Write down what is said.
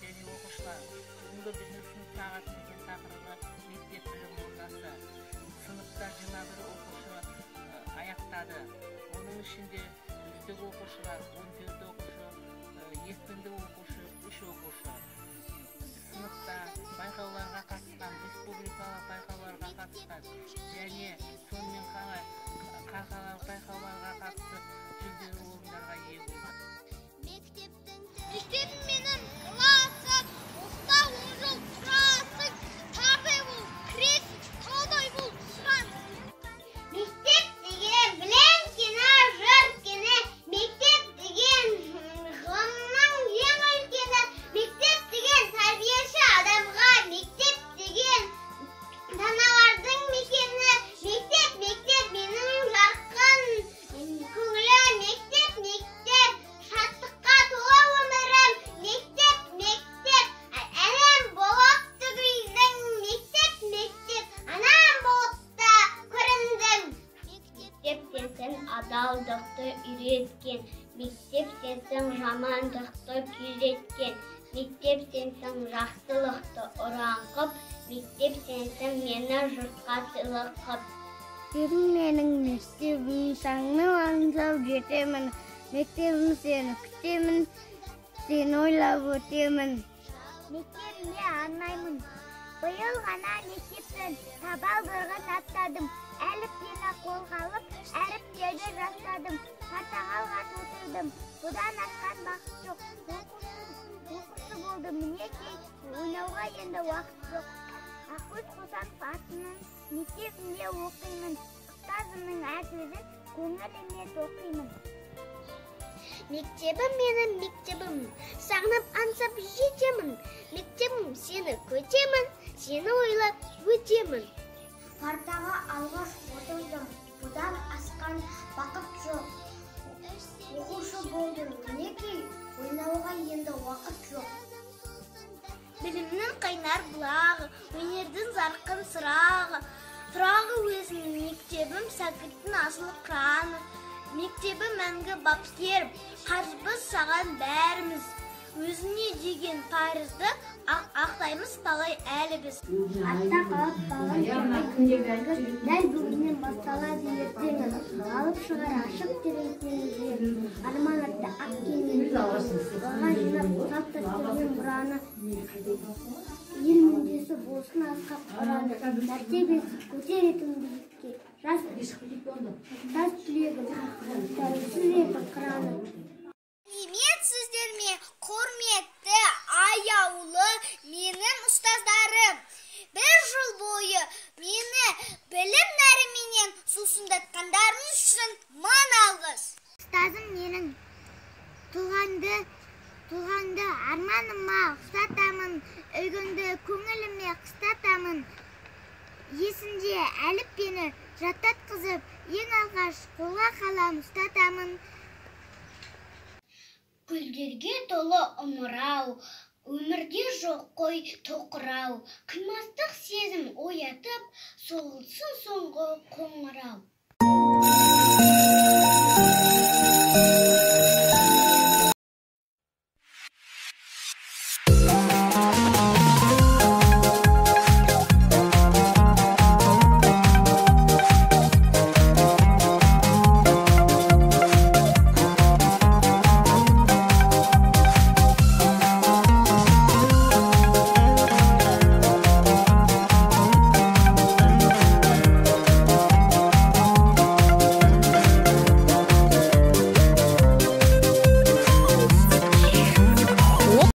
және оқушылар, бүгінгі біздің сынып сағатымыздың тақырыбы мектеп білім ордасы. Сыныпта 21 оқушы аяқтады. Оның ішінде үздік оқушылар 14 оқушы, екпінді оқушы 3 оқушы. Сыныпта байқауларға қатысқан, республикалық байқауларға қатысқан және сонымен халықаралық байқауларға қатысып жүлделі орындарға ие болды. Мектебім менің классым, оқта 10 жыл тұрасың, тардай бол, кіресің, таудай бол, шығасың. Мектеп деген білім кені, жыр кені, мектеп деген ғылымның ең үлкені, мектеп деген тәрбиеші адамға, мектеп деген даналардың мекені, мектеп менің жарқын көңілі, мектеп шаттыққа толы өмірім, мектеп әлем болып түгілдің, мектеп анам болып та көріндің. Мектеп сенсің адалдықты үйреткен, мектеп сенсің жамандықты күйреткен, мектеп сенсің жақсылықты ұран қып, мектеп сенсің мені жұртқа сыйлық қып. Мектебім менің мектебім, саңны аңсап жетемін, мектебім сені күтемін, сені ойлап өтемін. Мектебімде арнаймын, биыл ғана мектептен табалдырығын аттадым, әліппені қолға алып, әріптерді жаттадым, партаға алғаш отырдым, бұдан артқан бақыт жоқ, оқушы болдым, мінекей, ойнауға енді уақыт жоқ. Ақкөз Қосанов атының мектебінде оқимын, ұстазымның әр сөзін көңіліме тоқимын. Мектебім менің мектебім, сағынып аңсап жетемін, мектебім сені көтемін, сені ойлап өтемін. Партаға алғаш отырдым, бұдан асқан бақыт жоқ. Оқушы болдым, мінекей, ойнауға енді уақыт жоқ. Білімнің қайнар бұлағы, өнердің зарқын сырағы, тұрағы өзінің мектебім, сәкіттің асыл краны. Мектебі мәңгі бапкерім, қарызбыз саған бәріміз. Өзіне деген парызды ақтаймыз талай әлі біз. Атта қалап бағын кемек, дәл бүгіннен басталады ертеңі. Алып шығар ашық тереңтеңізге, арман атты ақ кемені, баға жинап салт дәстүрден бұраны. Ел мүддесі болсын асқақ ұраны, мәртебесі көтеретін биікке. Жас түлегім, тәуелсіз етіп қыраны. Сіздерме құрметті аяулы менің ұстаздарым. Бір жыл бойы мені білім нәріменен сусындатқандарыңыз үшін мың алғыс. Ұстазым менің тұлғаңды арманыма ұстатамын, үлгіңді көңіліме қыстатамын. Есінде әліппені жаттатқызып, ең алғаш қолға қалам ұстатамын. Гүлдерге толы ымырау, өмірде жоқ қой тоқырау, қимастық сезім оятып, соғылсын соңғы қоңырау.